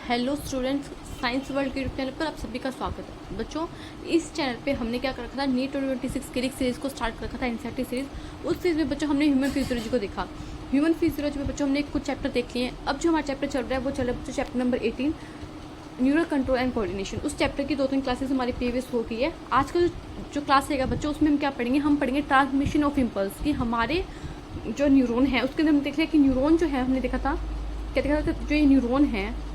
Hello students, science world के YouTube channel पर आप सभी का स्वागत है। बच्चों, इस चैनल पे हमने क्या कर रखा था, नीट 2026 के लिए सीरीज़ को स्टार्ट कर रखा था, एनसीईआरटी सीरीज़। उस सीरीज़ में बच्चों हमने ह्यूमन फिजियोलॉजी को देखा। ह्यूमन फिजियोलॉजी में बच्चों हमने कुछ चैप्टर देख लिए हैं। अब जो हमारा चैप्टर चल रहा है वो चल रहा है बच्चों chapter number 18, neural control and coordination. उस चैप्टर की 2-3 क्लासेस हमारी प्रीवियस हो गई है। आज का जो क्लास रहेगा बच्चों, उसमें हम क्या पढ़ेंगे, हम पढ़ेंगे ट्रांसमिशन ऑफ इम्पल्स की। हमारे जो न्यूरॉन है उसके अंदर हमने देख लिया कि न्यूरॉन जो है, हमने देखा था क्या देखा था, जो ये न्यूरॉन है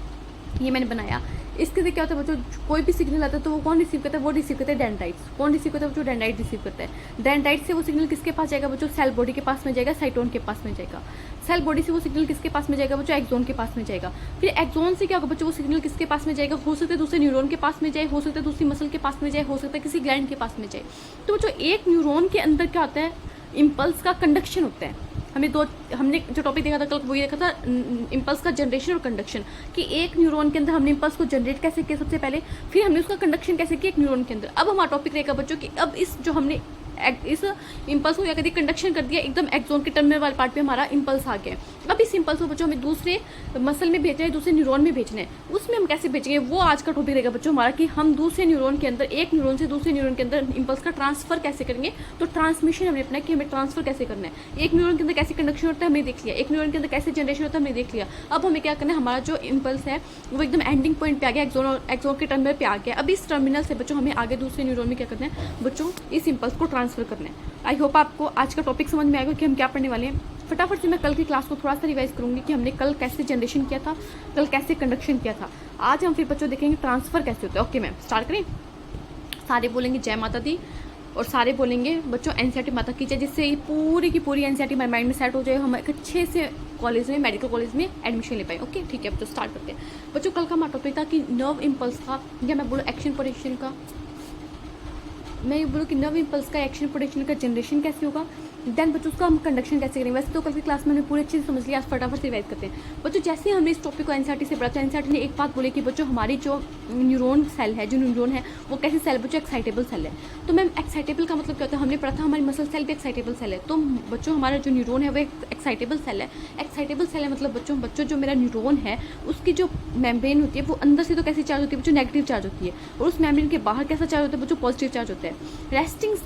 ये मैंने बनाया। इसके से क्या होता है बच्चों, कोई भी सिग्नल आता है तो वो कौन रिसीव करता है, वो रिसीव करता है डेंड्राइट्स। कौन रिसीव करता है बच्चों, डेंड्राइट रिसीव करता है। डेंड्राइट से वो सिग्नल किसके पास जाएगा बच्चों, सेल बॉडी के पास में जाएगा, साइटोन के पास में जाएगा। सेल बॉडी से वो सिग्नल किसके पास में जाएगा बच्चों, एक्सोन के पास में जाएगा। फिर एक्सोन से क्या होगा बच्चों, वो सिग्नल किसके पास में जाएगा, हो सकता है दूसरे न्यूरॉन के पास में जाए, हो सकता है दूसरी मसल के पास में जाए, हो सकता है किसी ग्लैंड के पास में जाए। तो बच्चों एक न्यूरॉन के अंदर क्या होता है, इम्पल्स का कंडक्शन होता है। हमने जो टॉपिक देखा था कल, वही देखा था इम्पल्स का जनरेशन और कंडक्शन, कि एक न्यूरॉन के अंदर हमने इम्पल्स को जनरेट कैसे किया सबसे पहले, फिर हमने उसका कंडक्शन कैसे किया एक न्यूरॉन के अंदर। अब हमारा टॉपिक रहेगा बच्चों कि अब इस जो हमने इस इम्पल्स को क्या कर दिया, कंडक्शन कर दिया, एकदम एक्सोन के टर्मिनल वाले पार्ट पे हमारा इम्पल्स आ गया। अब इस इम्पल्स को बच्चों हमें दूसरे मसल में भेजना है, दूसरे न्यूरॉन में भेजना है। उसमें हम कैसे भेजेंगे, वो आज का टॉपिक रहेगा बच्चों हमारा, कि हम दूसरे न्यूरॉन के अंदर, एक न्यूरॉन से दूसरे न्यूरॉन के अंदर इम्पल्स का ट्रांसफर कैसे करेंगे। तो ट्रांसमिशन हमने अपना कि हमें ट्रांसफर कैसे करना है। एक न्यूरॉन के अंदर कैसे कंडक्शन होता है हमने देख लिया, एक न्यूरॉन के अंदर कैसे जनरेशन होता है हमने देख लिया। अब हमें क्या करना है, हमारा जो इम्पल्स है वो एकदम एंडिंग पॉइंट पे आ गया, एक्सोन के टर्मिनल पे आ गया। अब इस टर्मिनल से बच्चों हमें आगे दूसरे न्यूरॉन में क्या करना है बच्चों, इस इम्पल्स को ट्रांसफर करना है। आई होप आपको आज का टॉपिक समझ में आएगा कि हम क्या पढ़ने वाले हैं। फटाफट से मैं कल की क्लास को थोड़ा सा रिवाइज करूंगी कि हमने कल कैसे जनरेशन किया था, कल कैसे कंडक्शन किया था। आज हम फिर बच्चों देखेंगे ट्रांसफर कैसे होता है। ओके मैम, स्टार्ट करें। सारे बोलेंगे जय माता दी और सारे बोलेंगे बच्चों एनसीईआरटी माता की जय, जिससे ये पूरी की पूरी एनसीईआरटी हमारे माइंड में सेट हो जाए, हम एक अच्छे से कॉलेज में, मेडिकल कॉलेज में एडमिशन ले पाए। ओके ठीक है बच्चों, स्टार्ट करते हैं। बच्चों कल का हमारा टॉपिक था कि नर्व इम्पल्स का, या मैं बोलूँ एक्शन पोटेंशियल का, मैं ये बोलूँ कि नर्व इम्पल्स का एक्शन पोटेंशियल का जनरेशन कैसे होगा, देन बच्चों उसका हम कंडक्शन कैसे करेंगे। वैसे तो कल की क्लास में हमने पूरी अच्छे से समझ लिया, आज फटाफट से रिवाइज करते हैं। बच्चों जैसे हमने इस टॉपिक को एनसीईआरटी से पढ़ा, तो एनसीईआरटी ने एक बात बोली कि बच्चों हमारी जो न्यूरॉन सेल है, जो न्यूरॉन है वो कैसी सेल बच्चों, एक्साइटेबल सेल है। तो मैम एक्साइटेबल का मतलब क्या होता है, हमने पढ़ा था हमारी मसल सेल भी एक्साइटेबल सेल है। तो बच्चों हमारा जो न्यूरॉन है वो एक एक्साइटेबल सेल है। एक्साइटेबल सेल है मतलब बच्चों जो मेरा न्यूरॉन है उसकी जो मेम्ब्रेन होती है वो अंदर से तो कैसी चार्ज होती है बच्चों, नेगेटिव चार्ज होती है, और उस मेम्ब्रेन के बाहर कैसा चार्ज होता है बच्चों, पॉजिटिव चार्ज होता है। रेस्टिंग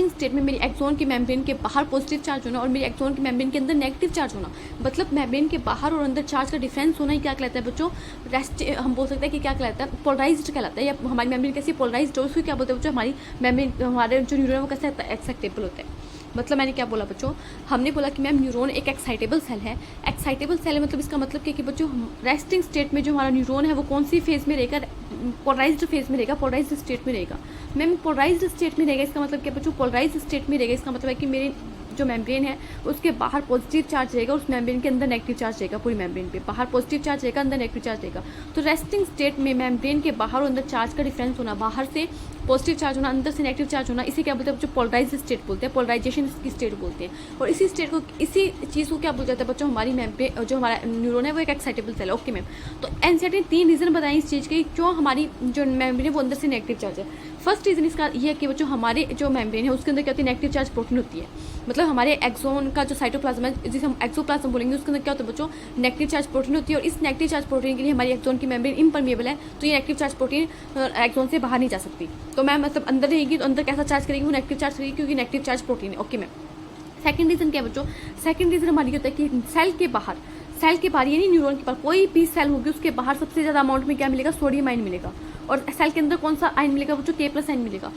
स्टेट में मेरी एक्सोन की मेम्ब्रेन के बाहर पॉजिटिव चार्ज होना और मेरी एक्सोन की मेम्ब्रेन के अंदर नेगेटिव चार्ज होना, मतलब मेम्ब्रेन के बाहर और अंदर चार्ज का डिफरेंस होना ही क्या कहलाता है बच्चों, हम बोल सकते हैं कि क्या कहलाता है, पोलराइज्ड कहलाता है। या हमारी मेम्ब्रेन कैसी पोलराइज्ड हो, उसको क्या बोलते हैं बच्चों, हमारी मेम्ब्रेन, हमारे जो न्यूरॉन है वो कैसा एक्साइटेबल होता है। मतलब मैंने क्या बोला बच्चों, हमने बोला कि मैम न्यूरॉन एक एक्साइटेबल सेल है। एक्साइटेबल सेल है मतलब इसका मतलब क्या कि बच्चों रेस्टिंग स्टेट में जो हमारा न्यूरॉन है वो कौन सी फेज में रहेगा, पोलराइज्ड फेज में रहेगा, पोलराइज्ड स्टेट में रहेगा। मैम पोलराइज्ड स्टेट में रहेगा इसका मतलब क्या बच्चों, पोलराइज्ड स्टेट में रहेगा इसका मतलब है कि मेरे जो मेम्ब्रेन है उसके बाहर पॉजिटिव चार्ज रहेगा, उस मेम्ब्रेन के अंदर नेगेटिव चार्ज रहेगा। पूरी मेम्ब्रेन पे बाहर पॉजिटिव चार्ज रहेगा, अंदर नेगेटिव चार्ज रहेगा। तो रेस्टिंग स्टेट में मेम्ब्रेन के बाहर और अंदर चार्ज का डिफरेंस होना, बाहर से पॉजिटिव चार्ज होना, अंदर से नेगेटिव चार्ज होना, इसे क्या बोलते हैं बच्चों, पोलराइज्ड स्टेट बोलते हैं, पोलराइजेशन की स्टेट बोलते हैं। और इसी स्टेट को, इसी चीज़ को क्या बोल जाता है बच्चों, हमारी मेम्ब्रेन जो हमारा न्यूरॉन है वो एक एक्साइटेबल सेल है। ओके मैम, तो एनसीईआरटी ने 3 रीजन बताए इस चीज़ के, क्यों हमारी जो मेम्ब्रेन है वो अंदर से नेगेटिव चार्ज है। फर्स्ट रीजन इसका ये है कि बच्चों हमारे जो मेम्ब्रेन है उसके अंदर क्या होती है, नेगेटिव चार्ज प्रोटीन होती है। मतलब हमारे एक्सोन का जो साइटोप्लाज्म है, जिसे हम एक्सोप्लाज्म बोलेंगे, उसके अंदर क्या होता है बच्चों, नेगेटिव चार्ज प्रोटीन होती है। और इस नेगेटिव चार्ज प्रोटीन के लिए हमारी एक्सोन की मेम्ब्रेन इम्परमिएबल है, तो ये नेगेटिव चार्ज प्रोटीन एक्सोन से बाहर नहीं जा सकती। तो मैम मतलब अंदर रहेगी तो अंदर कैसा चार्ज करेगी, वो नेगेटिव चार्ज करेगी, क्योंकि नेगेटिव चार्ज प्रोटीन है। ओके मैम, सेकंड रीजन क्या है बच्चों, सेकंड रीजन हमारी होता है कि सेल के बाहर यानी न्यूरॉन के बाहर कोई भी सेल होगी उसके बाहर सबसे ज़्यादा अमाउंट में क्या मिलेगा, सोडियम आयन मिलेगा। और सेल के अंदर कौन सा आयन मिलेगा बच्चों, K+ आयन मिलेगा।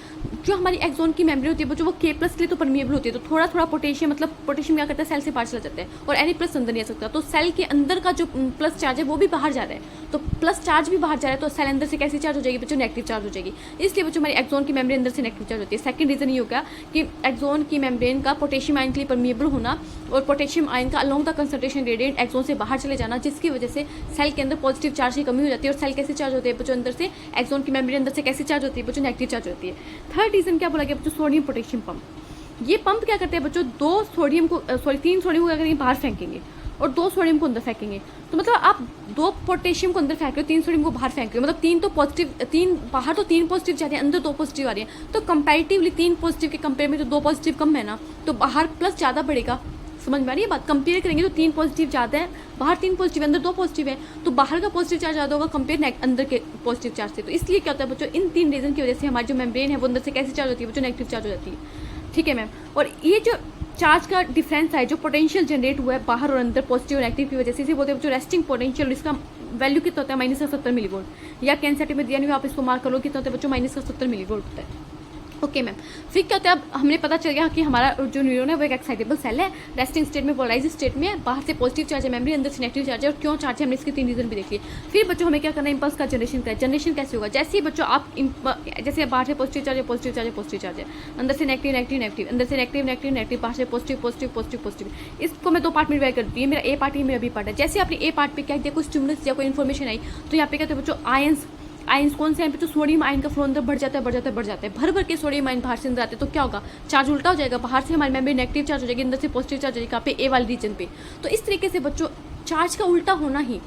जो हमारी एक्सोन की मेम्ब्रेन होती है बच्चों वो K+ के लिए तो परमिएबल होती है, तो थोड़ा थोड़ा पोटेशियम, मतलब पोटेशियम क्या करता है, सेल से बाहर चला जाता है, और Na+ अंदर नहीं आ सकता। तो सेल के अंदर का जो प्लस चार्ज है वो भी बाहर जा रहा है, तो प्लस चार्ज भी बाहर जा रहा है, तो सेल अंदर से कैसी चार्ज हो जाएगी बच्चों, नेगेटिव चार्ज हो जाएगी। इसलिए बच्चों हमारी एक्सोन की मेम्ब्रेन अंदर से नेगेटिव चार्ज होती है। सेकंड रीजन ये होगा कि एक्सोन की मेम्ब्रेन का पोटेशियम आयन के लिए परमिएबल होना, और पोटेशियम आयन का along the concentration gradient axon से बाहर चले जाना, जिसकी वजह से सेल के अंदर पॉजिटिव चार्ज की कमी हो जाती है। और सेल कैसे चार्ज होते हैं बच्चों, अंदर से एक्सोन की मेम्ब्रेन अंदर से कैसी चार्ज होती है बच्चों, नेगेटिव चार्ज होती है। थर्ड रीजन क्या बोला गया बच्चों, सोडियम पोटेशियम पंप। ये पंप क्या करते हैं बच्चों, 3 सोडियम को क्या करेंगे, बाहर फेंकेंगे, और 2 सोडियम को अंदर फेंकेंगे। तो मतलब आप 2 पोटेशियम को अंदर फेंक रहे हो, 3 सोडियम को बाहर फेंक रहे हो, मतलब 3 तो पॉजिटिव, 3 बाहर तो 3 पॉजिटिव जा रहे हैं, अंदर 2 पॉजिटिव आ रही है। तो कंपैरेटिवली 3 पॉजिटिव के कंपेयर में तो 2 पॉजिटिव कम है ना, तो बाहर प्लस ज़्यादा बढ़ेगा, समझ में आ रही है बात? कंपेयर करेंगे तो 3 पॉजिटिव ज़्यादा है, बाहर 3 पॉजिटिव अंदर 2 पॉजिटिव है, तो बाहर का पॉजिटिव चार्ज ज़्यादा होगा कंपेयर अंदर के पॉजिटिव चार्ज से। तो इसलिए क्या होता है बच्चों, इन 3 रीजन की वजह से हमारी जो मेम्ब्रेन है वो अंदर से कैसे चार्ज होती है बच्चों, नेगेटिव चार्ज हो जाती है। ठीक है मैम। और ये जो चार्ज का डिफरेंस है, जो पोटेंशियल जनरेट हुआ है बाहर और अंदर पॉजिटिव और नेगेटिव की वजह से, इसे बोलते हैं बच्चों रेस्टिंग पोटेंशियल। इसका वैल्यू कितना होता है, -70 मिलीवोल्ट, या कैंसेटी में दिया नहीं, आप इसको मार्क करो, कितना होता है बच्चों, -70 मिलीवोल्ट होता है। Okay ma'am. फिर क्या होता है, अब हमने पता चल गया कि हमारा जो न्यूरॉन है वो एक एक्साइटेबल सेल है, रेस्टिंग स्टेट में, पोलराइज स्टेट में, बाहर से पॉजिटिव चार्ज है मेमोरी, अंदर से नेगेटिव चार्ज है। और क्यों चार्ज है, हमने इसके 3 रीजन भी देख लिए। फिर बच्चों हमें क्या करना है, इंपल्स का जनरेशन करें। जनरेशन कैसे होगा, जैसे ही बच्चों आप जैसे बाहर से पॉजिटिव चार्ज है, पॉजिटिव चार्ज है, पॉजिटिव चार्ज है, अंदर से नेगेटिव नेगेटिव नेगेटिव, अंदर से नेगेटिव नेगेटिव नेगेटिव, बाहर से पॉजिटिव पॉजिटिव पॉजिटिव पॉजिटिव। इसको मैं 2 पार्ट में डिवाइड करती हूँ, मेरा ए पार्ट है, मेरा बी पार्ट है। जैसे आपने ए पार्ट पे क्या किया, कोई स्टिमुलस या कोई इन्फॉर्मेशन आई, तो यहाँ पे कहते हैं बच्चों आयंस कौन से, यहाँ पे तो सोडियम आयन का फ्लो अंदर बढ़ जाता है, भर के सोडियम आयन बाहर से अंदर आते हैं। तो क्या होगा, चार्ज उल्टा हो जाएगा, बाहर से हमारी मेमोरी नेगेटिव चार्ज हो जाएगी, अंदर से पॉजिटिव चार्ज हो जाएगी, पे ए वाले रीजन पे। तो इस तरीके से बच्चों चार्ज का उल्टा होना ही,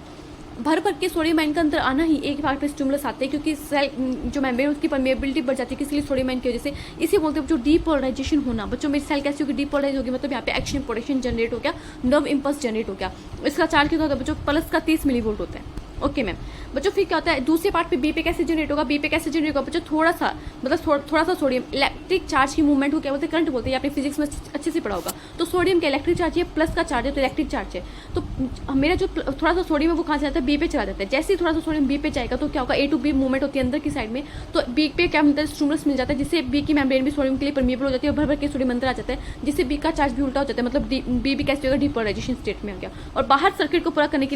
भर के सोडियम आयन का अंदर आना ही एक पार्ट पे स्टिमुलस आते हैं, क्योंकि सेल जो मेम्ब्रेन उसकी परमेबिलिटी बढ़ जाती है, किसी सोडियम आयन की वजह से। इसे बोलते हैं बच्चों डीपोलराइजेशन होना। बच्चों मेरी सेल कैसी होगी, डीपोलराइज होगी, मतलब यहाँ पे एक्शन पोटेंशियल जनरेट हो गया, नर्व इंपल्स जनरेट हो गया। इसका चार्ज कितना होता है बच्चों, प्लस का 30 मिलीवोल्ट होता है। Okay ma'am. बच्चों फिर क्या होता है, दूसरे पार्ट पे बी पे कैसे जनरेट होगा, बच्चों थोड़ा सा मतलब थोड़ा सा सोडियम, इलेक्ट्रिक चार्ज की मूवमेंट को क्या बोलते हैं, करंट बोलते हैं, आपने फिजिक्स में अच्छे से पढ़ा होगा। तो सोडियम का इलेक्ट्रिक चार्ज है, प्लस का चार्ज है, तो इलेक्ट्रिक चार्ज है। तो मेरा जो थोड़ा सा सोडियम है वो कहाँ से जाता है, बी पे चला जाता है। जैसे ही थोड़ा सा सोडियम बी पे जाएगा तो क्या होगा, ए टू बी मूवमेंट होती है अंदर की साइड में, तो बी पे क्या मिलता है, स्टिमुलस मिल जाता है, जिससे बी की मेम्ब्रेन भी सोडियम के लिए परमिएबल हो जाती है, और भर के सोडियम अंदर आ जाता है, जिससे बी का चार्ज भी उल्टा हो जाता है, मतलब बी भी कैसे होगा, डीपोलराइजेशन स्टेट में आ गया। और बाहर सर्किट को पूरा करने के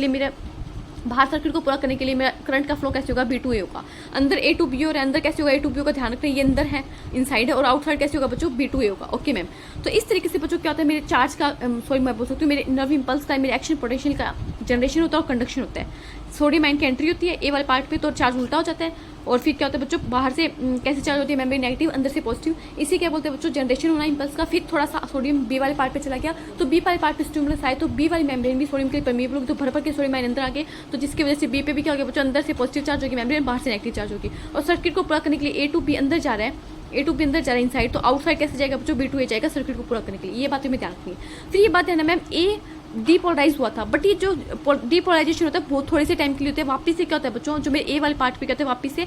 लिए मेरा करंट का फ्लो कैसे होगा, B2A होगा। अंदर A to B और अंदर कैसे होगा, A to B होगा, ध्यान रखना ये अंदर है, इनसाइड है, और आउटसाइड कैसे होगा बच्चों, B2A होगा। Okay ma'am. तो इस तरीके से बच्चों क्या होता है, मेरे चार्ज का मैं बोल सकती हूँ, मेरे नर्व इंपल्स का, मेरे एक्शन पोटेंशियल का जनरेशन होता है और कंडक्शन होता है। सोडियम आयन की एंट्री होती है ए वाले पार्ट पे, तो चार्ज उल्टा हो जाता है। और फिर क्या होता है बच्चों, बाहर से कैसे चार्ज होती है, मेम्ब्रेन नेगेटिव, अंदर से पॉजिटिव। इसी क्या बोलते हैं बच्चों, जनरेशन होना इंपल्स का। फिर थोड़ा सा सोडियम बी वाले पार्ट पे चला गया, तो बी वाले पार्ट पे स्टिमुलस आए, तो बी वाली मेम्ब्रेन भी सोडियम के लिए परमिएबल होगी, तो भर के सोडियम आयन अंदर आ गए, तो जिसकी वजह से बी पे भी क्या हो गया बच्चों, अंदर से पॉजिटिव चार्ज होगी मेम्ब्रेन, बाहर से नेगेटिव चार्ज होगी। और सर्किट को पूरा करने के लिए A to B अंदर जा रहा है, A to B अंदर जा रहा है इनसाइड, तो आउटसाइड कैसे जाएगा बच्चों, B2A जाएगा सर्किट को पूरा करने के लिए। ये बातें में ध्यान रखनी है। फिर ये बात है ना मैम, ए डीपोलराइज हुआ था, बट ये जो डीपोलराइजेशन होता है वो थोड़े से टाइम के लिए होता है। वापस से क्या होता है बच्चों, जो मेरे ए वाले पार्ट पे कहते हैं, वापस से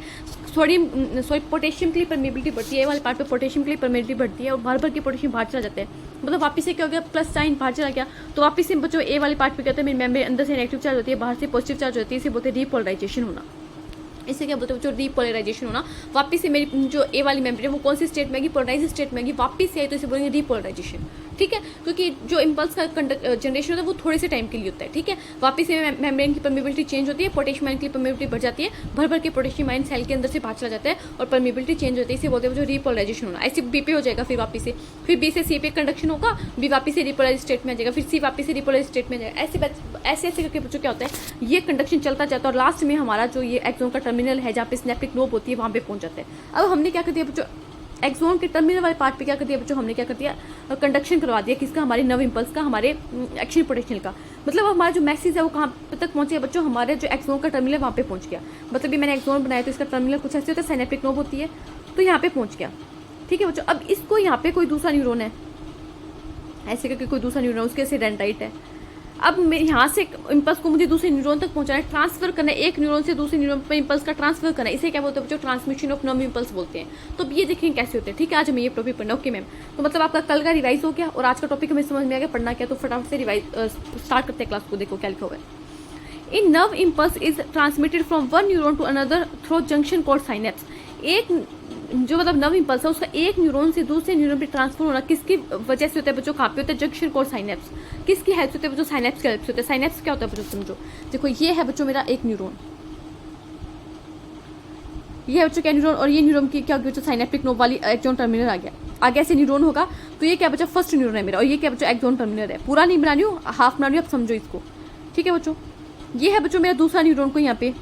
पोटेशियम के लिए परमेबिलिटी बढ़ती है, ए वाले पार्ट पे पोटेशियम के लिए परमेबिलिटी बढ़ती है, और भर के पोटेशियम बाहर चला जाता है, मतलब वापस से क्या हो गया, प्लस साइन बाहर चला गया। तो वापस से बच्चों ए वाले पार्ट पे कहते हैं, मेरे मेम्ब्रेन अंदर से नेगेटिव चार्ज होती है, बाहर से पॉजिटिव चार्ज होती है, इसे बोलते हैं डीपोलराइजेशन होना। इससे क्या बोलते हैं बच्चों, डीपोलराइजेशन होना। वापस से मेरी जो ए वाली मेम्ब्रेन वो कौन सी स्टेट में आएगी, पोलराइज स्टेट में आएगी, वापस से आई तो इसे बोलेंगे डीपोलराइजेशन। ठीक है, क्योंकि जो इंपल्स का जनरेशन होता है वो थोड़े से टाइम के लिए होता है। ठीक है, वापस से मेम्ब्रेन की परमिबिलिटी चेंज होती है, पोटेशियम आयन की परमिबिलिटी बढ़ जाती है, भर के पोटेशियम आयन सेल के अंदर से बाहर चला जाता है, और परमिबिलिटी चेंज होती है, इसे बोलते हैं जो डीपोलराइजेशन होना। ऐसे बी पे हो जाएगा, फिर वापस से फिर बी से सी पे कंडक्शन होगा, बी वापस से डीपोलराइज स्टेट में आ जाएगा, फिर सी वापस से डीपोलराइज स्टेट में आ जाएगा। ऐसे करके बच्चों क्या होता है, ये कंडक्शन चलता जाता है, और लास्ट में हमारा जो ये एक्सोन का टर्मिनल है, जहाँ पे सिनेप्टिक लोब होती है, वहाँ पे पहुंच जाता है। अब हमने क्या कर दिया बच्चों, एक्सोन के टर्मिनल वाले पार्ट पे क्या कर दिया बच्चों, हमने क्या कर दिया, कंडक्शन करवा दिया, किसका, हमारे नर्व इंपल्स का, हमारे एक्शन पोटेंशियल का। मतलब हमारा जो मैसेज है वो कहाँ तक पहुंचे बच्चों, हमारे जो एक्सोन का टर्मिनल वहाँ पे पहुंच गया। मतलब ये मैंने एक्सोन बनाया तो इसका टर्मिनल कुछ ऐसे होता है, सिनेप्टिक लोब होती है, तो यहाँ पे पहुंच गया। ठीक है बच्चों, अब इसको यहाँ पे कोई दूसरा न्यूरॉन है, ऐसे करके कोई दूसरा न्यूरॉन, उसके से डेंड्राइट है। अब मैं यहाँ से इंपल्स को मुझे दूसरे न्यूरॉन तक पहुंचाना है, ट्रांसफर करना है, एक न्यूरॉन से दूसरे न्यूरॉन पर इंपल्स का ट्रांसफर करना है, इसे क्या बोलते हैं बच्चों, ट्रांसमिशन ऑफ नर्व इंपल्स बोलते हैं। तो ये देखेंगे कैसे होते हैं। ठीक है, आज हमें ये टॉपिक पढ़ना। ओके मैम, तो मतलब आपका कल का रिवाइज हो गया और आज का टॉपिक हमें समझ में आ गया, पढ़ना क्या, तो फटाफट से रिवाइज स्टार्ट करते हैं क्लास को। देखो क्या लिखा हुआ है, in nerve impulse is transmitted from one neuron to another through junction called synapse. एक जो मतलब नर्व इंपल्स है उसका एक न्यूरॉन से दूसरे न्यूरॉन पे ट्रांसफर होना किसकी वजह से होता है बच्चों, कहाँ पे होता है, जंक्शन कॉल्ड साइनेप्स। किसकी हेल्प से होता है बच्चों, साइनेप्स की हेल्प से होता है। साइनेप्स क्या होता है बच्चों, समझो, देखो ये है बच्चों मेरा एक न्यूरॉन, ये है बच्चों क्या न्यूरॉन, और ये न्यूरॉन की क्या बच्चों, साइनेप्टिक नोब वाली एक्सोन टर्मिनल आ गया, आगे ऐसे न्यूरॉन होगा, तो ये क्या बच्चों फर्स्ट न्यूरॉन है मेरा, और ये क्या बच्चों एक्सोन टर्मिनल है। पूरा नहीं बना रही हूँ, हाफ बना रही हूँ, आप समझो इसको। ठीक है बच्चों, ये है बच्चों मेरा दूसरा न्यूरॉन को, यहाँ पे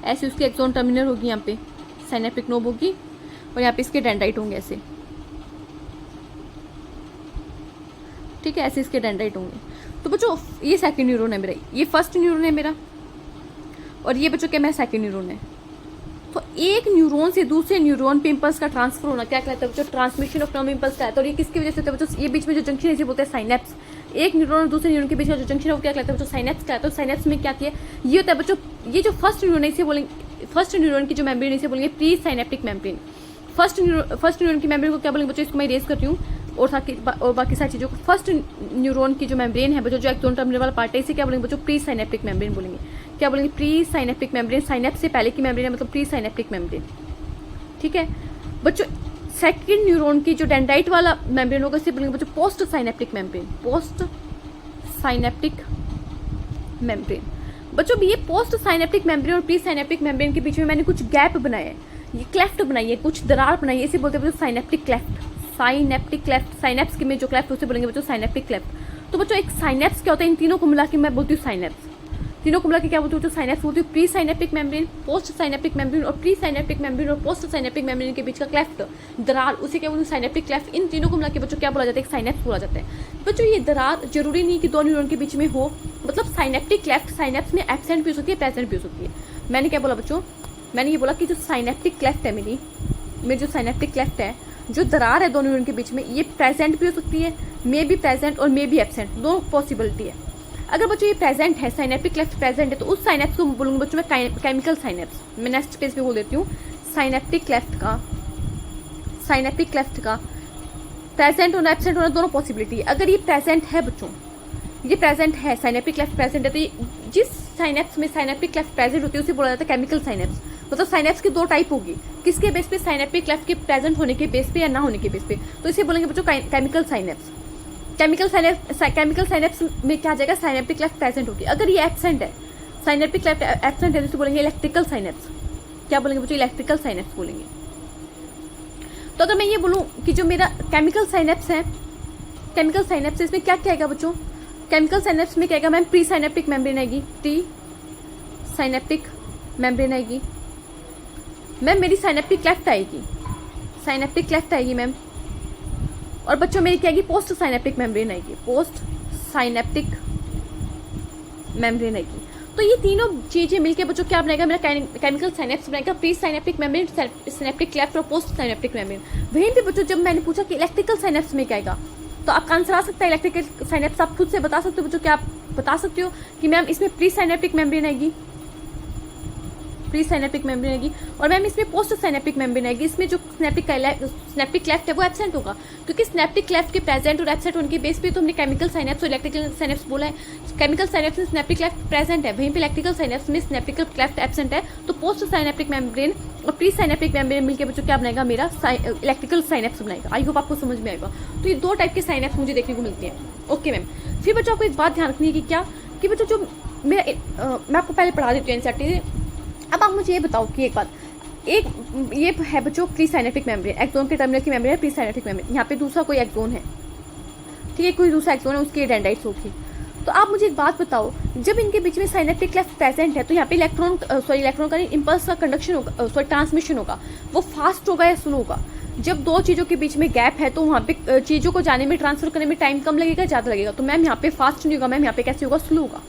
ऐसे उसकी एक्सोन टर्मिनल होगी, यहाँ पे साइनेप्टिक नोब होगी, और यहाँ पे इसके डेंड्राइट होंगे ऐसे। ठीक है, ऐसे इसके डेंड्राइट होंगे। तो बच्चों ये सेकंड न्यूरॉन है मेरा, ये फर्स्ट न्यूरॉन है मेरा, और ये बच्चों क्या मेरा सेकंड न्यूरॉन है। तो एक न्यूरॉन से दूसरे न्यूरॉन पे इम्पल्स का ट्रांसफर होना क्या कहलाता है बच्चों? ट्रांसमिशन ऑफ नर्व इम्पल्स कहलाता है। और ये किसकी वजह से होता है बच्चों? ये बीच में जो जंक्शन है इसे बोलते हैं साइनेप्स। एक न्यूरॉन और दूसरे न्यूरॉन के बीच का जो जंक्शन है वो क्या कहलाता है बच्चों? साइनेप्स कहलाता है। तो साइनेप्स में क्या है? ये होता है बच्चों, ये जो फर्स्ट न्यूरॉन है इसे बोलेंगे, फर्स्ट न्यूरॉन की जो मेम्ब्रेन इसे बोलेंगे pre synaptic membrane. First neuron की मेम्ब्रेन को क्या बोलेंगे बच्चों? इसको मैं रेज करती हूँ और बाकी सारी चीज़ों को। फर्स्ट न्यूरॉन की जो मेम्ब्रेन है बच्चों, जो एक्सोन टर्मिनल वाला पार्ट है, इसे क्या बोलेंगे बच्चों? प्री साइनेप्टिक मेम्ब्रेन बोलेंगे। क्या बोलेंगे? Pre synaptic membrane. साइनेप्स से पहले की मेम्ब्रेन है मतलब प्री साइनेप्टिक मेम्ब्रेन। ठीक है बच्चों। सेकंड न्यूरॉन की जो डेंड्राइट वाला मेम्ब्रेन होगा इसे बोलेंगे बच्चों post synaptic membrane. Post synaptic membrane. बच्चों ये पोस्ट साइनेप्टिक मेम्ब्रेन और प्री साइनेप्टिक मेम्ब्रेन के बीच में मैंने कुछ गैप बनाया है, ये क्लेफ्ट बनाई है, कुछ दरार बनाई है, इसे बोलते हैं बच्चों synaptic cleft. Synaptic cleft, synapse में जो क्लेफ्ट उसे बोलेंगे बच्चों साइनेप्टिक क्लेफ्ट। तो बच्चों एक साइनेप्स क्या होता है? इन तीनों को मिला के मैं बोलती हूँ साइनेप्स। तीनों को मिला के क्या बोलती हूँ? साइनेप्स बोलती हूँ। Pre synaptic membrane, post synaptic membrane और प्री साइनेप्टिक मेम्ब्रेन और पोस्ट साइनेप्टिक मेम्ब्रेन के बीच का क्लेफ्ट, दरार, उसे क्या बोलते हैं? Synaptic cleft. इन तीनों को मिला के बच्चों क्या बोला जाता है? एक साइनेप्स बोला जाता है। बच्चों ये दरार जरूरी नहीं कि दो न्यूरॉन के बीच में हो, मतलब साइनेप्टिक क्लेफ्ट साइनेप्स में एब्सेंट भी हो सकती है, प्रेजेंट भी हो सकती है। मैंने क्या बोला बच्चों? मैंने ये बोला कि जो साइनेप्टिक क्लेफ्ट है मेरी जो साइनेप्टिक क्लेफ्ट है, जो दरार है दो न्यूरॉन के बीच में, ये प्रेजेंट भी हो सकती है, मे बी प्रेजेंट और मे बी एब्सेंट, दो पॉसिबिलिटी है। अगर बच्चों ये प्रेजेंट है, साइनेप्टिक क्लेफ्ट प्रेजेंट है, तो उस साइनेप्स को बोलूंगी बच्चों मैं केमिकल साइनेप्स। मैं नेक्स्ट पेज पे बोल देती हूँ। साइनेप्टिक क्लेफ्ट का प्रेजेंट होना एब्सेंट होना दोनों पॉसिबिलिटी है। अगर ये प्रेजेंट है बच्चों, ये प्रेजेंट है, साइनेप्टिक क्लेफ्ट प्रेजेंट है, तो ये जिस साइनेप्स में साइनेप्टिक क्लेफ्ट प्रेजेंट होती है उसे बोला जाता है केमिकल साइनेप्स। मतलब साइनेप्स की दो टाइप होगी, किसके बेस पे? साइनेप्टिक क्लेफ्ट के प्रेजेंट होने के बेस पे या ना होने के बेस पे, तो इसे बोलेंगे बच्चों केमिकल साइनेप्स। केमिकल साइनेप्स में क्या आ जाएगा? साइनेप्टिक क्लेफ्ट प्रेजेंट होगी। अगर ये एब्सेंट है, साइनेप्टिक क्लेफ्ट एब्सेंट है, तो इसे बोलेंगे इलेक्ट्रिकल साइनेप्स। क्या बोलेंगे बच्चों? इलेक्ट्रिकल साइनेप्स बोलेंगे। तो अगर मैं ये बोलूं कि जो मेरा केमिकल साइनेप्स है, केमिकल साइनेप्स इसमें क्या क्या आएगा बच्चों? केमिकल साइनेप्स में क्या आएगा मैम? प्री साइनेप्टिक मेम्ब्रेन आएगी, प्री साइनेप्टिक मेम्ब्रेन आएगी मैम। मेरी साइनेप्टिक क्लेफ्ट आएगी, साइनेप्टिक क्लेफ्ट आएगी मैम। और बच्चों मेरी क्या आएगी? पोस्ट साइनेप्टिक मेम्ब्रेन आएगी, पोस्ट साइनेप्टिक मेम्ब्रेन आएगी। तो ये तीनों चीजें मिलकर बच्चों क्या बनाएगा? मेरा केमिकल साइनेप्स बनाएगा, pre synaptic membrane, synaptic cleft और पोस्ट साइनेप्टिक मेम्ब्रेन। वहीं पे बच्चों जब मैंने पूछा कि इलेक्ट्रिकल साइनेप्स में क्या आएगा, तो आपका आंसर आ सकता है इलेक्ट्रिकल साइनेप्स। आप खुद से बता सकते हो बच्चों, क्या आप बता सकते हो कि मैम इसमें प्री साइनेप्टिक मेम्ब्रेन आएगी, प्री साइनेप्टिक मेम्ब्रेन आएगी, और मैम इसमें पोस्ट साइनेप्टिक मेम्ब्रेन आएगी। इसमें जो स्नैप्टिक क्लेफ्ट है वो एब्सेंट होगा, क्योंकि स्नैप्टिक क्लेफ्ट के प्रेजेंट और एब्सेंट होने के बेस पे तो हमने केमिकल साइनेप्स और इलेक्ट्रिकल साइनेप्स बोला है। केमिकल साइनेप्स में स्नैप्टिक क्लेफ्ट प्रेजेंट है, वहीं पे इलेक्ट्रिकल साइनेप्स में स्नैप्टिक क्लेफ्ट एब्सेंट है। तो पोस्ट साइनेप्टिक मेम्ब्रेन और प्री साइनेप्टिक मेम्ब्रेन मिलकर बच्चों क्या बनाएगा? मेरा इलेक्ट्रिकल साइनेप्स बनाएगा। आई होप आपको समझ में आएगा। तो ये दो टाइप के साइनेप्स मुझे देखने को मिलते हैं। Okay ma'am. फिर बच्चों आपको एक बात ध्यान रखनी है कि क्या कि बच्चों जो मैं आपको पहले पढ़ा देती हूँ एनसीईआरटी। अब आप मुझे ये बताओ कि एक बात, एक ये है बच्चों प्री साइनेप्टिक मेम्ब्रेन, एक्सोन के टर्मिनल की मेम्ब्रेन है प्री साइनेप्टिक मेम्ब्रेन। यहाँ पे दूसरा कोई एक्सोन है, ठीक है, कोई दूसरा एक्सोन है, उसकी डेंड्राइट्स होगी। तो आप मुझे एक बात बताओ, जब इनके बीच में साइनेप्टिक क्लेफ्ट प्रेजेंट है तो यहाँ पे इलेक्ट्रॉन का इम्पल्स का कंडक्शन होगा, ट्रांसमिशन होगा, वो फास्ट होगा या स्लो होगा? जब दो चीज़ों के बीच में गैप है तो वहाँ पे चीज़ों को जाने में, ट्रांसफर करने में टाइम कम लगेगा, ज़्यादा लगेगा? तो मैम यहाँ पे फास्ट नहीं होगा मैम, यहाँ पे कैसे होगा? स्लो होगा।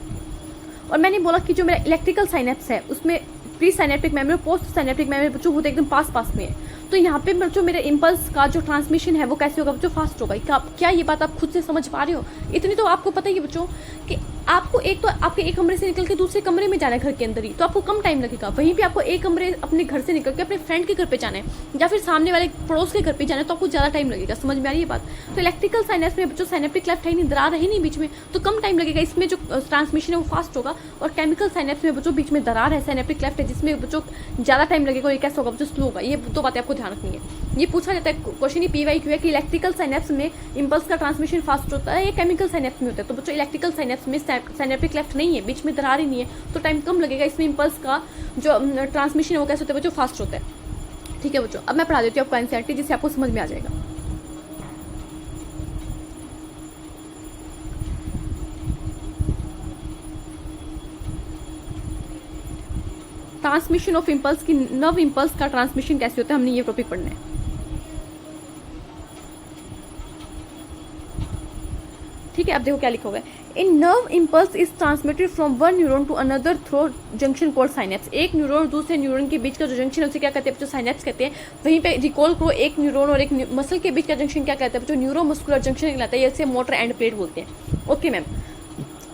और मैंने बोला कि जो मेरा इलेक्ट्रिकल साइनेप्स है उसमें pre synaptic membrane, post synaptic membrane बच्चों होते एकदम पास में है। तो यहाँ पे बच्चों मेरे इम्पल्स का जो ट्रांसमिशन है वो कैसे होगा बच्चों? फास्ट होगा। क्या ये बात आप खुद से समझ पा रहे हो? इतनी तो आपको पता ही है बच्चों कि आपको एक तो आपके एक कमरे से निकल के दूसरे कमरे में जाना है घर के अंदर ही, तो आपको कम टाइम लगेगा। वहीं पे आपको एक कमरे अपने घर से निकल के अपने फ्रेंड के घर पे जाना है या फिर सामने वाले पड़ोस के घर पे जाना है, तो आपको ज़्यादा टाइम लगेगा। समझ में आ रही है बात? तो इलेक्ट्रिकल साइनेप्स में बच्चों साइनेप्टिक क्लेफ्ट है नहीं, दरार है नहीं बीच में, तो कम टाइम लगेगा, इसमें जो ट्रांसमिशन है वो फास्ट होगा। और केमिकल साइनेप्स में बच्चों बीच में दरार है, साइनेप्टिक क्लेफ्ट है, जिसमें बच्चों ज़्यादा टाइम लगेगा, और ये कैसे होगा बच्चों? स्लो होगा। ये दो बातें आपको ध्यान रखनी है। ये पूछा जाता है क्वेश्चन, ही PYQ है कि इलेक्ट्रिकल साइनेप्स में इम्पल्स का ट्रांसमिशन फास्ट होता है या केमिकल साइनेप्स में होता है? तो बच्चों इलेक्ट्रिकल साइनेप्स में साइनेप्टिक क्लेफ्ट नहीं है, बीच में दरार ही नहीं है, तो टाइम कम लगेगा। इसमें इम्पल्स का जो ट्रांसमिशन है वो कैसे होता है बच्चों? फास्ट होता है। ठीक है बच्चों, अब मैं पढ़ा देती हूँ आपको एनसीईआरटी, जिससे आपको समझ में आ जाएगा। ट्रांसमिशन ऑफ इम्पल्स की, नर्व इम्पल्स का ट्रांसमिशन कैसे होता है, हमने ये टॉपिक पढ़ना है। ठीक ठीक है, अब देखो क्या लिखा हुआ है, in nerve impulse is transmitted from one neuron to another through junction called synapse. एक न्यूरॉन और दूसरे न्यूरॉन के बीच का जो जंक्शन है उसे क्या कहते हैं बच्चों, साइनेप्स कहते हैं। वहीं पे रिकॉल करो, एक न्यूरॉन और एक मसल के बीच का जंक्शन क्या कहते हैं बच्चों, न्यूरोमस्कुलर जंक्शन कहलाता है, इसे मोटर एंड प्लेट बोलते हैं। ओके मैम,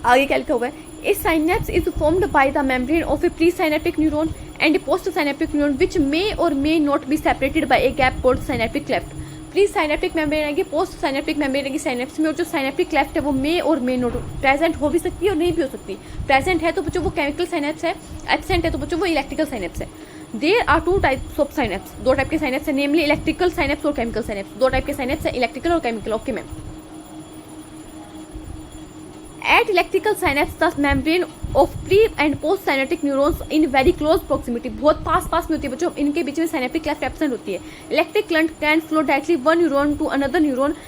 आगे क्या लिखा हुआ है, a synapse is formed by the membrane of a pre synaptic neuron and post synaptic neuron which may or may not be separated by a gap called synaptic cleft. Pre synaptic membrane आएगी, post synaptic membrane आएगी synapse में, और जो synaptic cleft है वो मे or may not present हो भी सकती है और नहीं भी हो सकती। प्रेजेंट है तो बच्चों वो केमिकल साइनेप्स है, एब्सेंट है तो बच्चों वो इलेक्ट्रिकल साइनेप्स है। There are two types of synapse, दो टाइप के साइनेप्स है, नेमली इलेक्ट्रिकल साइनेप्स और केमिकल साइनेप्स। दो टाइप के साइनेप्स है, इलेक्ट्रिकल और chemical. Okay ma'am, at electrical synapse the membrane of pre and post synaptic neurons in very close proximity, बहुत पास पास में होती है बच्चों, इनके बीच में synaptic cleft absent होती है। electric current can flow directly one neuron to another neuron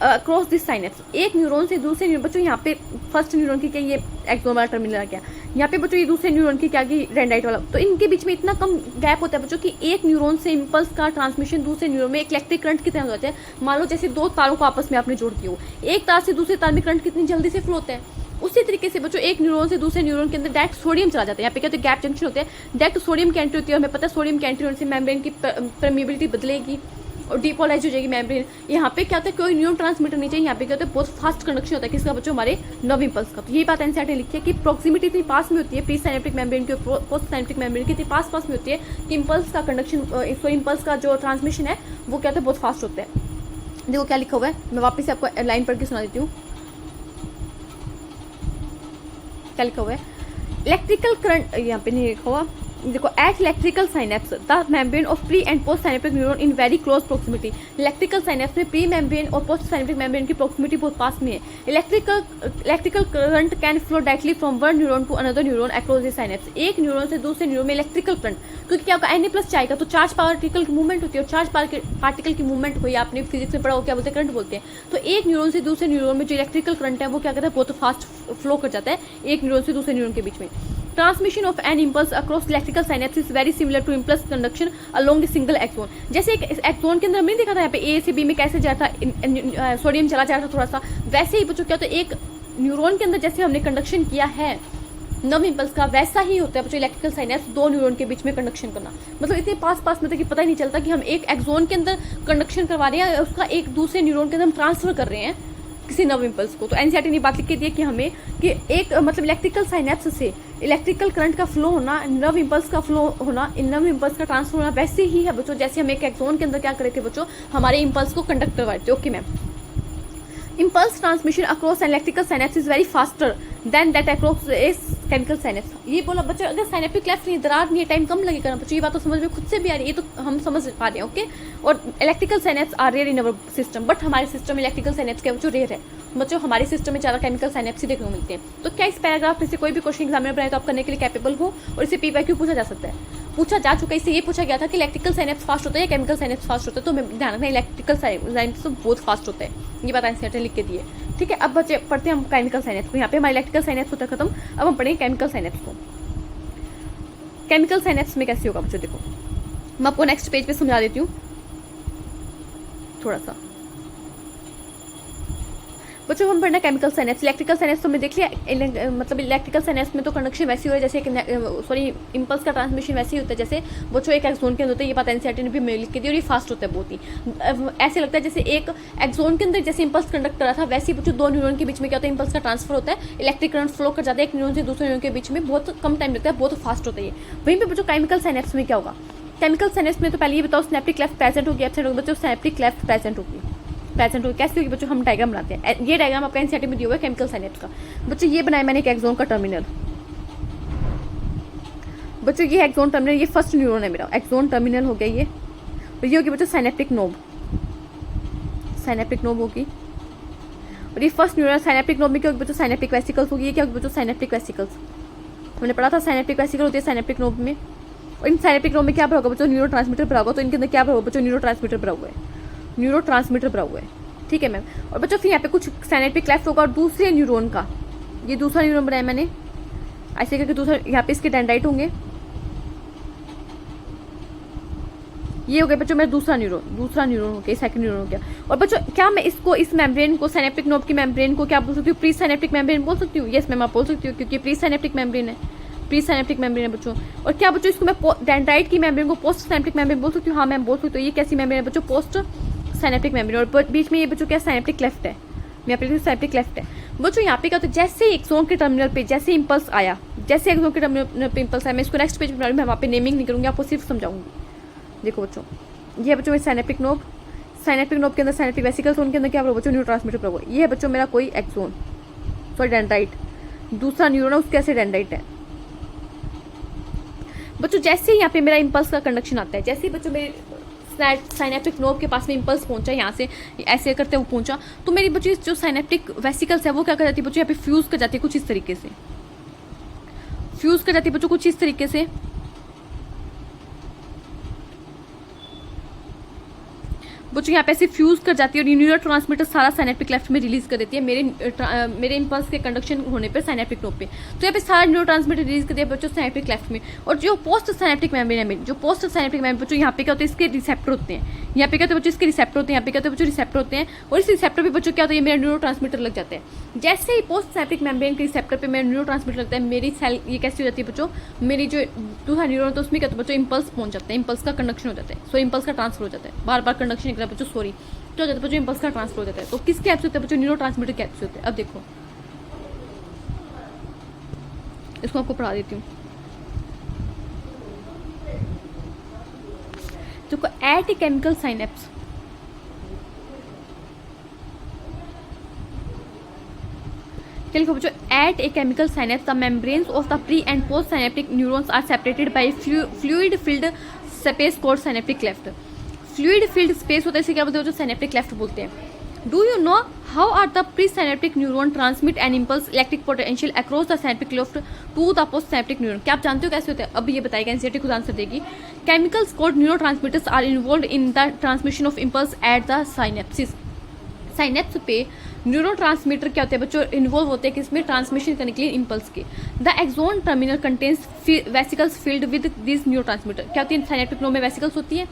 across this synapse, एक न्यूरॉन से दूसरे न्यूरॉन, बच्चों यहाँ पे फर्स्ट न्यूरॉन की क्या ये एक्सोन वाला टर्मिनल आ गया, यहाँ पे बच्चों ये दूसरे न्यूरॉन की क्या गई डेंड्राइट वाला, तो इनके बीच में इतना कम गैप होता है बच्चों कि एक न्यूरॉन से इम्पल्स का ट्रांसमिशन दूसरे न्यूरॉन में एक इलेक्ट्रिक करंट की तरह हो जाता है। मान लो जैसे दो तारों को आपस में आपने जोड़ दिया हो, एक तार से दूसरे तार में करंट कितनी जल्दी से फ्लो होता है, उसी तरीके से बच्चों एक न्यूरॉन से दूसरे न्यूरॉन के अंदर डायरेक्ट सोडियम चला जाता है। यहाँ पे कहते हैं गैप जंक्शन होते हैं, डायरेक्ट सोडियम की एंट्री होती है, हमें पता है सोडियम की एंट्री होने से मेम्ब्रेन की परमिबिलिटी बदलेगी और डीपोलाइज हो जाएगी मेम्ब्रेन। यहाँ पे क्या होता है, कोई न्यूरो ट्रांसमीटर नहीं चाहिए, यहाँ पे क्या होता है बहुत फास्ट कंडक्शन होता है किसका बच्चों, हमारे नर्व इम्पल्स का। तो यही बात एनसीईआरटी ने लिखी है कि प्रॉक्सिमिटी इतनी पास में होती है प्री साइनेप्टिक मेम्ब्रेन की, पोस्ट साइनेप्टिक मेम्ब्रेन की इतनी पास पास में होती है कि इम्पल्स का कंडक्शन, इम्पल्स का जो ट्रांसमिशन है वो क्या होता है बहुत फास्ट होता है। देखो क्या लिखा हुआ है, मैं वापस से आपको लाइन पढ़ के सुना देती हूँ। क्या लिखा हुआ है, इलेक्ट्रिकल करंट, यहाँ पे नहीं लिखा हुआ, देखो at electrical synapse the membrane of pre and post synaptic neuron in very close proximity. Electrical synapse में प्री मेम्ब्रेन और पोस्ट साइनेप्टिक मेम्ब्रेन की प्रोक्सिमिटी बहुत पास में है। Electrical current can flow directly from one neuron to another neuron across the synapse. एक neuron से दूसरे न्यूरॉन में इलेक्ट्रिकल करंट, क्योंकि क्या होगा Na+ जाएगा तो चार्ज पार्टिकल की मूवमेंट होती है, और चार्ज पार्टिकल की मूवमेंट हुई, आपने फिजिक्स में पढ़ा हो, क्या बोलते हैं करंट बोलते हैं। तो एक न्यूरॉन से दूसरे न्यूरॉन में जो इलेक्ट्रिकल करंट है वो क्या करता है बहुत फास्ट फ्लो कर जाता है एक न्यूरॉन से दूसरे न्यूरॉन के बीच में। Transmission of an impulse across electrical synapse is very similar to impulse conduction along a single axon. जैसे एक एक्सोन के अंदर हमने देखा था यहाँ पे ए से बी में कैसे जा रहा था, सोडियम चला जा रहा था थोड़ा सा, वैसे ही बच्चों क्या होता है एक न्यूरॉन के अंदर जैसे हमने कंडक्शन किया है नर्व इम्पल्स का, वैसा ही होता है बच्चों इलेक्ट्रिकल साइनेप्स, दो न्यूरॉन के बीच में कंडक्शन करना। मतलब इतने पास पास में कि पता ही नहीं चलता कि हम एक एक्सोन के अंदर कंडक्शन करवा रहे हैं, उसका एक दूसरे न्यूरॉन के अंदर हम ट्रांसफर कर रहे हैं किसी नर्व इम्पल्स को। तो एनसीईआरटी ने बात लिख के दी है कि हमें कि एक मतलब इलेक्ट्रिकल साइनेप्स से इलेक्ट्रिकल करंट का फ्लो होना, नर्व इम्पल्स का फ्लो होना, इन नर्व इम्पल्स का ट्रांसफर होना वैसे ही है बच्चों जैसे हम एक एक्सोन के अंदर क्या कर रहे थे बच्चों, हमारे इम्पल्स को कंडक्ट करवा रहे थे। Okay ma'am, impulse transmission across an electrical synapse is very faster than that across a chemical synapse। ये बोला बच्चों अगर साइनेप्टिक क्लेफ्ट नहीं, दरार नहीं, टाइम कम लगेगा ना बच्चों, ये बात तो समझ में खुद से भी आ रही है, ये तो हम समझ पा रहे हैं। ओके, और electrical synapse are rare in our system, but हमारे सिस्टम में इलेक्ट्रिकल साइनेप्स क्या बच्चों रेयर है बच्चों, हमारे सिस्टम में ज़्यादा केमिकल साइनेप्स ही देखने को मिलते हैं। तो क्या इस पैराग्राफ में से कोई भी क्वेश्चन एग्जाम में बनाए तो आप करने के लिए कैपेबल हो, और इसे PYQ पूछा जा सकता है, पूछा जा चुका है। इससे ये पूछा गया था कि इलेक्ट्रिकल साइनेप्स फास्ट होता है या केमिकल साइनेप्स फास्ट होता है, तो मैं ध्यान रखना इलेक्ट्रिकल साइनेप्स तो बहुत फास्ट होता है, ये बात एनसीईआरटी ने लिख के दी है। ठीक है, अब बच्चे पढ़ते हैं हम केमिकल साइनेप्स को। यहाँ पे हमारा इलेक्ट्रिकल साइनेप्स होता है खत्म, अब हम पढ़ेंगे केमिकल साइनेप्स को। केमिकल साइनेप्स में कैसे होगा बच्चों, देखो मैं आपको नेक्स्ट पेज पे समझा देती हूँ थोड़ा सा। बच्चों हम पढ़ना केमिकल साइनेप्स। इलेक्ट्रिकल साइनेप्स तो हमने देख लिया, मतलब इलेक्ट्रिकल साइनेप्स में तो कंडक्शन वैसी हो रही है जैसे सॉरी इम्पल्स का ट्रांसमिशन वैसे ही होता है जैसे बच्चों एक एक्सोन के अंदर होता है, ये बात एनसीईआरटी ने भी लिख के दी, और ये फास्ट होता है बहुत ही। ऐसे लगता है जैसे एक एक्सोन के अंदर जैसे इम्पल्स कंडक्ट कर रहा था, वैसे ही बच्चों दो न्यूरॉन के बीच में क्या होता है इम्पल्स का ट्रांसफर होता है, इलेक्ट्रिक करंट फ्लो कर जाता है एक न्यूरॉन से दूसरे न्यूरॉन के बीच में, बहुत कम टाइम लगता है, बहुत फास्ट होता है। वहीं पर बच्चों केमिकल साइनेप्स में क्या होगा, केमिकल साइनेप्स में तो पहले ये बताओ सिनेप्टिक क्लेफ्ट प्रेजेंट होगी, एब्सेंट होगी बच्चों, सिनेप्टिक क्लेफ्ट प्रेजेंट होगी। प्रेजेंट होगी कैसे होगी बच्चों, हम डायग्राम बनाते हैं। ये डायग्राम आपका एनसीईआरटी में दिया हुआ है केमिकल साइनेप्स का। बच्चों ये बनाया मैंने एक एक्सोन का टर्मिनल, बच्चों ये एक्सोन टर्मिनल, ये फर्स्ट न्यूरॉन है मेरा, एक्सोन टर्मिनल हो गया ये, और ये होगी बच्चों साइनेप्टिक नोब, साइनेप्टिक नोब होगी, और ये फर्स्ट न्यूरॉन साइनेप्टिक नोब में क्या होगी बच्चों, साइनेप्टिक वेसिकल्स होगी। ये क्या होगी बच्चों, साइनेप्टिक वेसिकल्स, हमने पढ़ा था साइनेप्टिक वेसिकल होती है साइनेप्टिक नोब में। और इन साइनेप्टिक नोब में क्या भरा होगा बच्चों, न्यूरो ट्रांसमीटर भरा होगा, तो इनके अंदर क्या भरा होगा बच्चों, न्यूरो ट्रांसमीटर भरा हुआ है, न्यूरो ट्रांसमीटर भरा हुआ है। ठीक है मैम, और बच्चों फिर यहाँ पे कुछ साइनेप्टिक क्लेफ्ट होगा, और दूसरे न्यूरॉन का, ये दूसरा न्यूरॉन बनाया मैंने ऐसे करके, दूसरा यहाँ पे इसके डेंड्राइट होंगे, ये हो गया बच्चों मेरा दूसरा न्यूरॉन हो गया, सेकंड न्यूरॉन हो गया। और बच्चों क्या मैं इसको, इस मेम्ब्रेन को, साइनेप्टिक नोब की मेम्ब्रेन को क्या बोल सकती हूँ, प्री साइनेप्टिक मेम्ब्रेन बोल सकती हूँ? यस मैम आप बोल सकती हूँ, क्योंकि प्री साइनेप्टिक मेम्ब्रेन है, प्री साइनेप्टिक मेम्ब्रेन है बच्चों। और क्या बच्चों इसको मैं डेंड्राइट की मेम्ब्रेन को पोस्ट साइनेप्टिक मेम्ब्रेन बोल सकती हूँ? हाँ मैम बोल सकती हूँ। ये कैसी मेम्ब्रेन है बच्चों? Post synaptic membrane. और बीच में ये बच्चों क्या साइनेप्टिक क्लेफ्ट है, यहाँ पे साइनेप्टिक क्लेफ्ट है बच्चों। यहाँ पे क्या होता है, जैसे एक्सोन के टर्मिनल पे जैसे इंपल्स आया, जैसे एक्सोन के टर्मिनल पे इंपल्स आया, मैं इसको नेक्स्ट पेज पर मैं वहाँ पे नेमिंग नहीं करूँगी, आपको सिर्फ समझाऊंगी। देखो बच्चों ये है बच्चों मेरी साइनेप्टिक नोब, साइनेप्टिक नोब के अंदर साइनेप्टिक वेसिकल्स, उनके अंदर क्या बच्चों न्यूरोट्रांसमीटर प्रभाव। ये है बच्चों मेरा कोई एक्सोन, सॉरी डेंड्राइट, दूसरा न्यूरॉन है उसके ऐसे डेंड्राइट है बच्चों। जैसे ही यहाँ पे मेरा इंपल्स का कंडक्शन आता है, जैसे ही बच्चों मेरे साइनेप्टिक नोब के पास में इंपल्स पहुंचा, यहाँ से ऐसे करते हुए पहुंचा, तो मेरी बच्चों जो साइनेप्टिक वेसिकल्स है वो क्या कर जाती है बच्चों, यहाँ पे फ्यूज कर जाती है कुछ इस तरीके से, फ्यूज कर जाती है बच्चों कुछ इस तरीके से। बच्चों यहाँ पे ऐसे फ्यूज कर जाती है और न्यूरोट्रांसमीटर सारा साइनेप्टिक क्लेफ्ट में रिलीज कर देती है मेरे इंपल्स के कंडक्शन होने पर साइनेप्टिक नोब पे। तो यहाँ पे सारा न्यूरोट्रांसमीटर रिलीज कर दिया बच्चों साइनेप्टिक क्लेफ्ट में। और जो पोस्ट साइनेप्टिक मेम्ब्रेन है, जो पोस्ट साइनेप्टिक मेम्ब्रेन बच्चों, यहाँ पे क्या होता है, इसके रिसेप्टर होते हैं, यहाँ पे क्या होता है बच्चों इसके रिसेप्टर होते हैं, यहाँ पे क्या होता है बच्चों रिसेप्टर होते हैं। और इस रिसेप्टर पे बच्चों क्या होता है, मेरा न्यूरोट्रांसमीटर लग जाता है। जैसे ही पोस्ट साइनेप्टिक मेम्ब्रेन के रिसेप्टर पे मेरा न्यूरोट्रांसमीटर लगता है, मेरी सेल ये कैसी हो जाती है बच्चों, मेरी जो दूसरा न्यूरॉन तो उसमें क्या होता है बच्चों, इंपल्स पहुंच जाता है, इंपल्स का कंडक्शन हो जाता है, सो इंपल्स का ट्रांसफर हो जाता है, बार बार कंडक्शन निकला बच्चों, सॉरी तो हो जाता है बच्चों, इंपल्स का ट्रांसफर हो जाता है। तो किसके ऐप्स होते हैं बच्चों, न्यूरोट्रांसमीटर के ऐप्स होते हैं। अब देखो इसको आपको पढ़ा देती हूँ। देखो एट ए केमिकल साइनेप्स, लिखो बच्चों, at a chemical synapse the membranes of the pre and post synaptic neurons are separated by fluid filled space called synaptic cleft. Fluid filled space होता है, इसे क्या बोलते हैं जो साइनेप्टिक क्लेफ्ट बोलते हैं। Do you know how are the pre synaptic neuron transmit an impulse electric potential across the synaptic cleft to the post synaptic neuron? क्या आप जानते हो कैसे होता है? अब ये बताएगा एनसीईआरटी खुद आंसर देगी। Chemicals called neurotransmitters are involve in the transmission of impulse at the synapses. Synapse पे न्यूरोट्रांसमीटर क्या होते हैं बच्चों, इन्वॉल्व होते हैं किसमें, ट्रांसमिशन करने के लिए इंपल्स के। The axon terminal contains vesicles filled with this neurotransmitter. क्या होती है साइनेप्टिक नोड में वेसिकल्स होती है।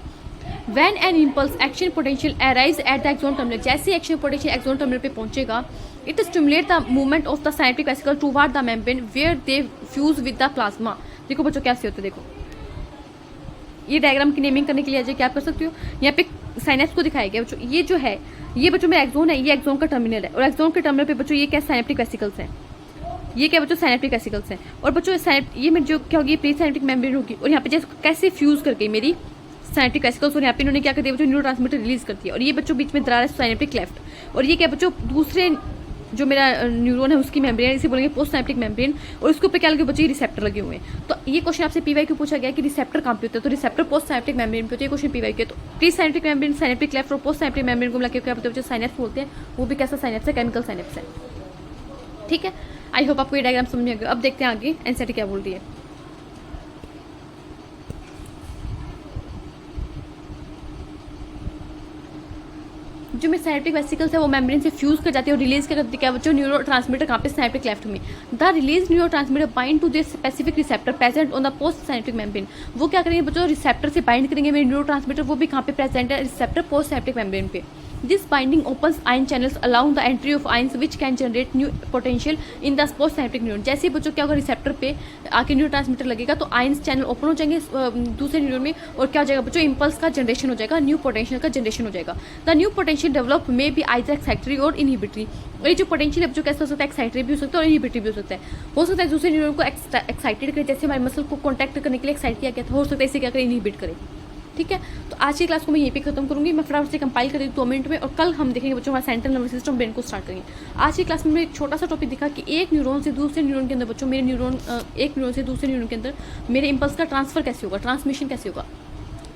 When an impulse action potential arrives at the axon terminal, जैसे एक्शन पोटेंशियल एक्सोन टर्मिनल पे पहुंचेगा, it stimulate the movement of the synaptic vesicle toward the membrane where they fuse with the plasma। देखो बच्चों कैसे होता है, देखो ये डायग्राम की नेमिंग करने के लिए क्या आप कर सकती हो, यहाँ पे साइनेप्स को दिखाया गया बच्चों। ये जो है ये बच्चों मेरा एक्सोन है, ये एक्सोन का टर्मिनल है, और एक्सोन के टर्मिनल पे बच्चों ये क्या साइनेप्टिक वेसिकल्स है, ये क्या बच्चों साइनेप्टिक वेसिकल्स है। और बच्चों ये में जो क्या होगी, प्री साइनेप्टिक मेम्ब्रेन होगी, और यहाँ पे जैसे कैसे फ्यूज करके मेरी साइनेप्टिक वेसिकल्स, और यहाँ पे इन्होंने क्या कर दिया बच्चों, न्यूरोट्रांसमीटर रिलीज कर दिया। और ये बच्चों बीच में दरार है साइनेप्टिक क्लेफ्ट, और ये क्या बच्चों दूसरे जो मेरा न्यूरॉन है उसकी मेम्ब्रेन, इसे बोलेंगे पोस्ट साइनेप्टिक मेम्ब्रेन, और उसके ऊपर क्या लगे बच्चों, रिसेप्टर लगे हुए हैं। तो ये क्वेश्चन आपसे पीवाईक्यू पूछा गया कि रिसेप्टर कहाँ पे होता है, तो रिसेप्टर पोस्ट साइनेप्टिक मेम्ब्रेन पे होता है। ये क्वेश्चन पीवाईक्यू है। तो pre synaptic membrane, synaptic cleft और पोस्ट साइनेप्टिक मेम्ब्रेन को मिलाकर क्या बोलते हैं बच्चों, साइनेप्स बोलते हैं। वो भी कैसा साइनेप्स है, केमिकल साइनेप्स है। ठीक है, आई होप आपको ये डायग्राम समझ में आ गया। अब देखते हैं आगे एनसीईआरटी क्या बोल रही है। जो मेरे साइनेप्टिक वेसिकल्स है वो मेम्ब्रेन से फ्यूज कर जाती है और रिलीज कर करती है क्या बच्चों, न्यूरोट्रांसमीटर कहाँ पे, साइनेप्टिक क्लेफ्ट में। The release neurotransmitter bind to this specific receptor present on the post synaptic membrane. वो क्या करेंगे बच्चों, रिसेप्टर से बाइंड करेंगे मेरे न्यूरोट्रांसमीटर, वो भी कहाँ पे प्रेजेंट है, रिसेप्टर पोस्ट साइनेप्टिक मेम्ब्रेन पे। This binding opens ion channels allowing the entry of ions which can generate new potential in the post synaptic neuron। जैसे ही बच्चों क्या होगा, रिसेप्टर पे आके न्यूरोट्रांसमीटर लगेगा तो आयंस चैनल ओपन हो जाएंगे दूसरे न्यूरॉन में, और क्या हो जाएगा बच्चों, इंपल्स का जनरेशन हो जाएगा, न्यू पोटेंशियल का जनरेशन हो जाएगा। द न्यू पोटेंशियल डेवलप में बी आइदर एक्साइटरी और इनहिबिटरी। और ये जो पोटेंशियल है बच्चों कैसा हो सकता है, एक्साइटरी भी हो सकता है और इनहिबिटरी भी हो सकता है। हो सकता है दूसरे न्यूरॉन को एक्साइटेड करे, जैसे हमारे मसल को कॉन्टैक्ट करने के लिए एक्साइट किया गया था, हो सकता है इसे क्या करे, इनहिबिट करे। ठीक है, तो आज की क्लास को मैं यहीं पे खत्म करूंगी। मैं फटाफट से कंपाइल कर दी 2 मिनट में, और कल हम देखेंगे बच्चों हमारा सेंट्रल नर्वस सिस्टम ब्रेन को स्टार्ट करेंगे। आज की क्लास में मैं एक छोटा सा टॉपिक दिखा कि एक न्यूरॉन से दूसरे न्यूरॉन के अंदर बच्चों मेरे एक न्यूरॉन से दूसरे न्यूरॉन के अंदर मेरे इंपल्स का ट्रांसफर कैसे होगा, ट्रांसमिशन कैसे होगा।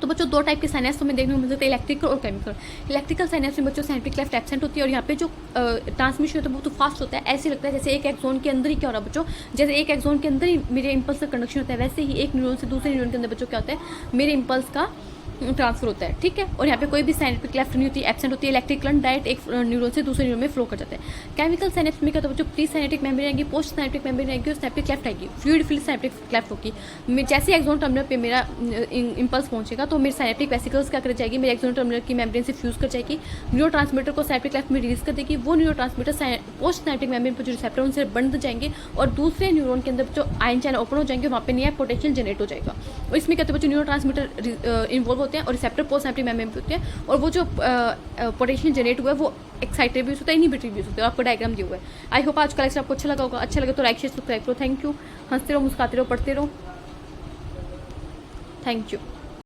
तो बच्चों 2 टाइप के साइनेप्स हमें देखने को मिल सकते हैं, इलेक्ट्रिकल और केमिकल। इलेक्ट्रिकल साइनेप्स में बच्चों साइनेप्टिक क्लेफ्ट एब्सेंट होती है, और यहाँ पे जो ट्रांसमिशन होता है वो तो फास्ट होता है। ऐसे लगता है जैसे एक एक्सोन के अंदर ही क्या हो रहा है बच्चों, जैसे एक एक्सोन के अंदर ही मेरे इंपल्स का कंडक्शन होता है, वैसे ही एक न्यूरॉन से दूसरे न्यूरॉन के अंदर बच्चों क्या होता है, मेरे इंपल्स का ट्रांसफर होता है, ठीक है। और यहाँ पे कोई भी साइनेप्टिक क्लेफ्ट नहीं होती, एब्सेंट होती है। इलेक्ट्रिक करंट डायरेक्ट एक न्यूरॉन से दूसरे न्यूरॉन में फ्लो कर जाता है। केमिकल साइनेप्स में क्या होता है, जो प्री साइनेप्टिक मेमोरी आएगी, पोस्ट साइनेप्टिक मेमोरी आएगी और साइनेप्टिक क्लेफ्ट आएगी, फ्लूइड फिल्ड साइनेप्टिक क्लेफ्ट होगी। जैसे एक्सोन टर्मिनल पे मेरा इंपल्स पहुंचेगा तो मेरी साइनेप्टिक वेसिकल्स क्या कर जाएगी, मेरे एक्सोन टर्मिनल की मेम्ब्रेन से फ्यूज कर जाएगी, न्यूरो ट्रांसमीटर को साइनेप्टिक क्लेफ्ट में रिलीज कर देगी। वो neuro transmitter post synaptic membrane पर जो रिसेप्टर उनसे बंध जाएंगे और दूसरे न्यूरॉन के अंदर जो आयन चैनल ओपन हो जाएंगे, वहाँ पे नया पोटेंशियल जनरेट हो जाएगा। और इसमें क्या होता है, जो न्यूरो ट्रांसमीटर इन्वॉल्व होते हैं और रिसेप्टर पोस्ट साइनेप्टिक मेम्ब्रेन पे होते हैं, और वो जो पोटेंशियल जनरेट हुआ है वो एक्साइटेड भी हो सकता है, इनहिबिटरी भी हो सकता है। आपको डायग्राम दिया हुआ है। आई होप आज का लेक्चर आपको अच्छा लगा होगा। अच्छा लगे तो लाइक शेयर सब्सक्राइब करो। Thank you. हंसते रहो, मुस्कुराते रहो, पढ़ते रहो। Thank you.